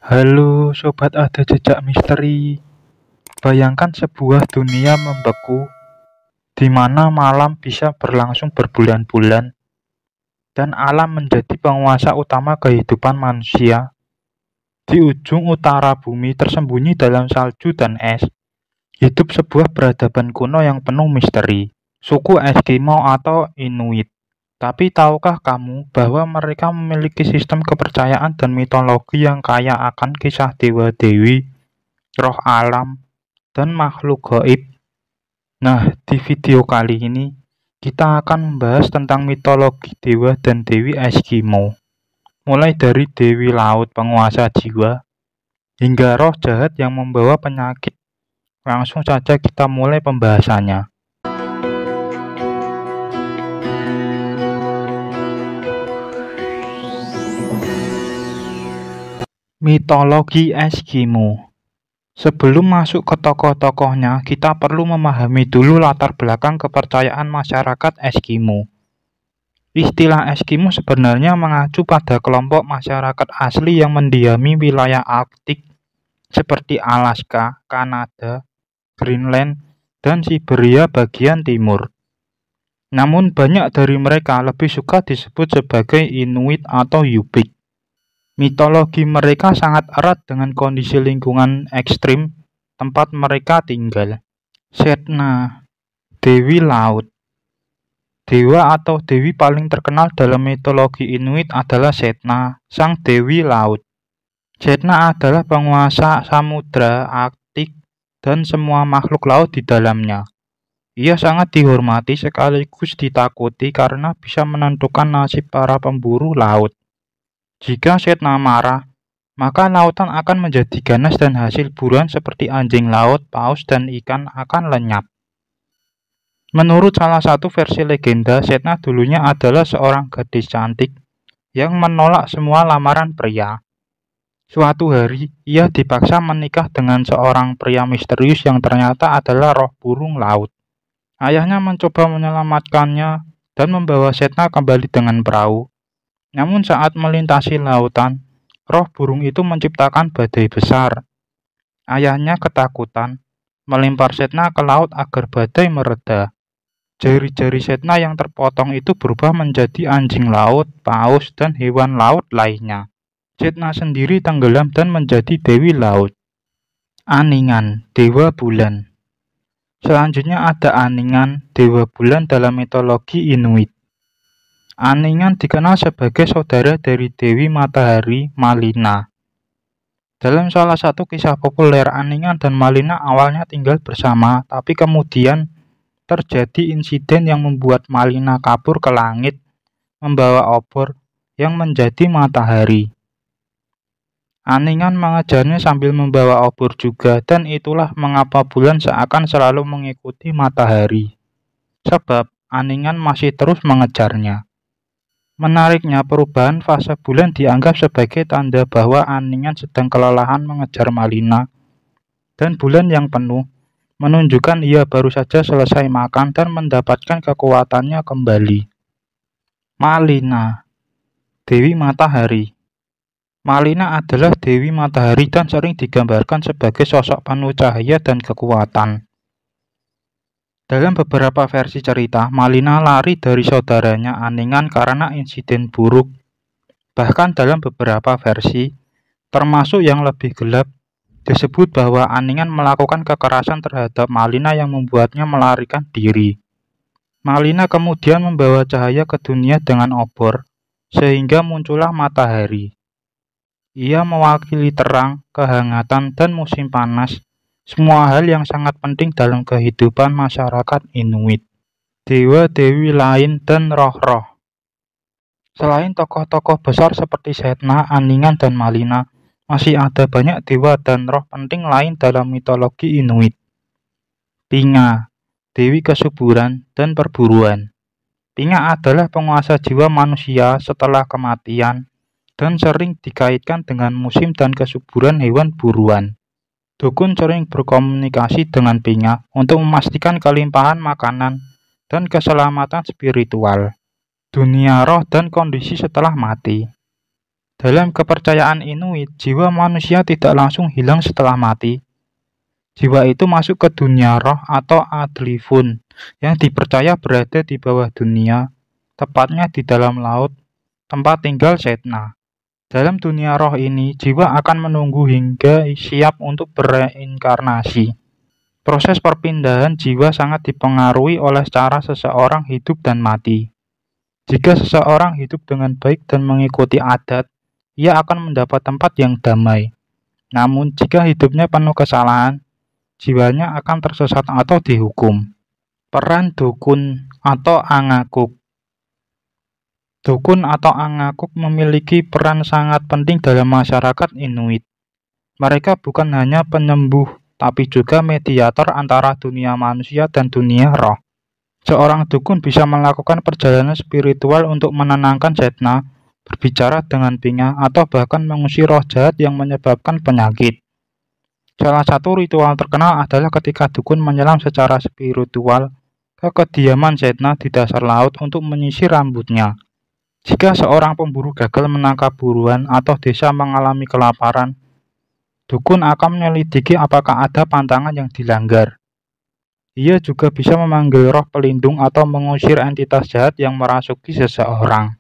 Halo Sobat Ada Jejak Misteri. Bayangkan sebuah dunia membeku di mana malam bisa berlangsung berbulan-bulan dan alam menjadi penguasa utama kehidupan manusia. Di ujung utara bumi tersembunyi dalam salju dan es, hidup sebuah peradaban kuno yang penuh misteri, suku Eskimo atau Inuit. Tapi tahukah kamu bahwa mereka memiliki sistem kepercayaan dan mitologi yang kaya akan kisah dewa-dewi, roh alam, dan makhluk gaib? Nah, di video kali ini kita akan membahas tentang mitologi dewa dan dewi Eskimo. Mulai dari dewi laut penguasa jiwa hingga roh jahat yang membawa penyakit. Langsung saja kita mulai pembahasannya. Mitologi Eskimo. Sebelum masuk ke tokoh-tokohnya, kita perlu memahami dulu latar belakang kepercayaan masyarakat Eskimo. Istilah Eskimo sebenarnya mengacu pada kelompok masyarakat asli yang mendiami wilayah Arktik seperti Alaska, Kanada, Greenland, dan Siberia bagian timur. Namun banyak dari mereka lebih suka disebut sebagai Inuit atau Yupik. Mitologi mereka sangat erat dengan kondisi lingkungan ekstrim tempat mereka tinggal. Sedna, Dewi Laut. Dewa atau dewi paling terkenal dalam mitologi Inuit adalah Sedna, sang dewi laut. Sedna adalah penguasa samudra Arktik dan semua makhluk laut di dalamnya. Ia sangat dihormati sekaligus ditakuti karena bisa menentukan nasib para pemburu laut. Jika Sedna marah, maka lautan akan menjadi ganas dan hasil buruan seperti anjing laut, paus, dan ikan akan lenyap. Menurut salah satu versi legenda, Sedna dulunya adalah seorang gadis cantik yang menolak semua lamaran pria. Suatu hari, ia dipaksa menikah dengan seorang pria misterius yang ternyata adalah roh burung laut. Ayahnya mencoba menyelamatkannya dan membawa Sedna kembali dengan perahu. Namun saat melintasi lautan, roh burung itu menciptakan badai besar. Ayahnya ketakutan, melempar Sedna ke laut agar badai mereda. Jari-jari Sedna yang terpotong itu berubah menjadi anjing laut, paus, dan hewan laut lainnya. Sedna sendiri tenggelam dan menjadi dewi laut. Aningan, dewa bulan. Selanjutnya ada Aningan, dewa bulan dalam mitologi Inuit. Aningan dikenal sebagai saudara dari dewi matahari Malina. Dalam salah satu kisah populer, Aningan dan Malina awalnya tinggal bersama, tapi kemudian terjadi insiden yang membuat Malina kabur ke langit, membawa obor yang menjadi matahari. Aningan mengejarnya sambil membawa obor juga, dan itulah mengapa bulan seakan selalu mengikuti matahari. Sebab Aningan masih terus mengejarnya. Menariknya, perubahan fase bulan dianggap sebagai tanda bahwa Aningan sedang kelelahan mengejar Malina, dan bulan yang penuh menunjukkan ia baru saja selesai makan dan mendapatkan kekuatannya kembali. Malina, dewi matahari. Malina adalah dewi matahari dan sering digambarkan sebagai sosok penuh cahaya dan kekuatan. Dalam beberapa versi cerita, Malina lari dari saudaranya Aningan karena insiden buruk. Bahkan dalam beberapa versi, termasuk yang lebih gelap, disebut bahwa Aningan melakukan kekerasan terhadap Malina yang membuatnya melarikan diri. Malina kemudian membawa cahaya ke dunia dengan obor, sehingga muncullah matahari. Ia mewakili terang, kehangatan, dan musim panas, semua hal yang sangat penting dalam kehidupan masyarakat Inuit. Dewa-dewi lain dan roh-roh. Selain tokoh-tokoh besar seperti Sedna, Aningan, dan Malina, masih ada banyak dewa dan roh penting lain dalam mitologi Inuit. Pinga, dewi kesuburan dan perburuan. Pinga adalah penguasa jiwa manusia setelah kematian dan sering dikaitkan dengan musim dan kesuburan hewan buruan. Dukun sering berkomunikasi dengan Pinga untuk memastikan kelimpahan makanan dan keselamatan spiritual, dunia roh, dan kondisi setelah mati. Dalam kepercayaan Inuit, jiwa manusia tidak langsung hilang setelah mati. Jiwa itu masuk ke dunia roh atau Adlifun, yang dipercaya berada di bawah dunia, tepatnya di dalam laut, tempat tinggal Setna. Dalam dunia roh ini, jiwa akan menunggu hingga siap untuk bereinkarnasi. Proses perpindahan jiwa sangat dipengaruhi oleh cara seseorang hidup dan mati. Jika seseorang hidup dengan baik dan mengikuti adat, ia akan mendapat tempat yang damai. Namun, jika hidupnya penuh kesalahan, jiwanya akan tersesat atau dihukum. Peran dukun atau angakuk. Dukun atau angakuk memiliki peran sangat penting dalam masyarakat Inuit. Mereka bukan hanya penyembuh, tapi juga mediator antara dunia manusia dan dunia roh. Seorang dukun bisa melakukan perjalanan spiritual untuk menenangkan Setna, berbicara dengan Binga, atau bahkan mengusir roh jahat yang menyebabkan penyakit. Salah satu ritual terkenal adalah ketika dukun menyelam secara spiritual ke kediaman Setna di dasar laut untuk menyisir rambutnya. Jika seorang pemburu gagal menangkap buruan atau desa mengalami kelaparan, dukun akan menyelidiki apakah ada pantangan yang dilanggar. Ia juga bisa memanggil roh pelindung atau mengusir entitas jahat yang merasuki seseorang.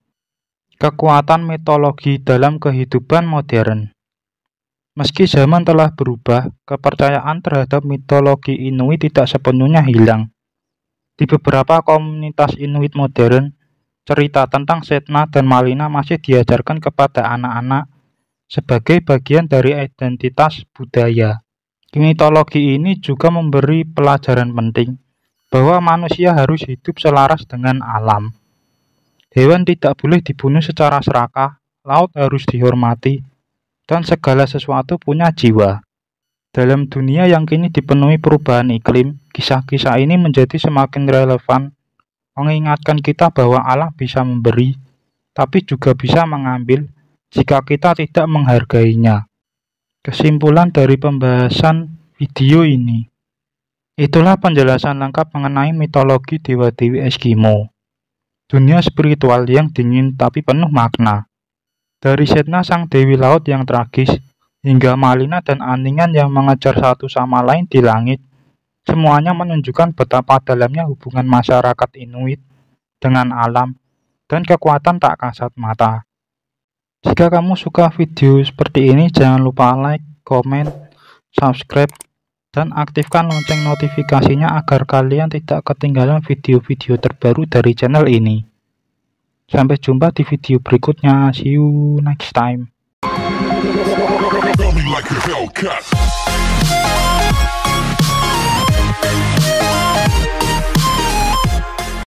Kekuatan mitologi dalam kehidupan modern. Meski zaman telah berubah, kepercayaan terhadap mitologi Inuit tidak sepenuhnya hilang. Di beberapa komunitas Inuit modern, cerita tentang Setna dan Malina masih diajarkan kepada anak-anak sebagai bagian dari identitas budaya. Mitologi ini juga memberi pelajaran penting bahwa manusia harus hidup selaras dengan alam. Hewan tidak boleh dibunuh secara serakah, laut harus dihormati, dan segala sesuatu punya jiwa. Dalam dunia yang kini dipenuhi perubahan iklim, kisah-kisah ini menjadi semakin relevan, mengingatkan kita bahwa alam bisa memberi, tapi juga bisa mengambil jika kita tidak menghargainya. Kesimpulan dari pembahasan video ini, itulah penjelasan lengkap mengenai mitologi dewa-dewi Eskimo. Dunia spiritual yang dingin tapi penuh makna. Dari Setna sang dewi laut yang tragis, hingga Malina dan Aningan yang mengejar satu sama lain di langit, semuanya menunjukkan betapa dalamnya hubungan masyarakat Inuit dengan alam dan kekuatan tak kasat mata. Jika kamu suka video seperti ini, jangan lupa like, komen, subscribe, dan aktifkan lonceng notifikasinya agar kalian tidak ketinggalan video-video terbaru dari channel ini. Sampai jumpa di video berikutnya. See you next time.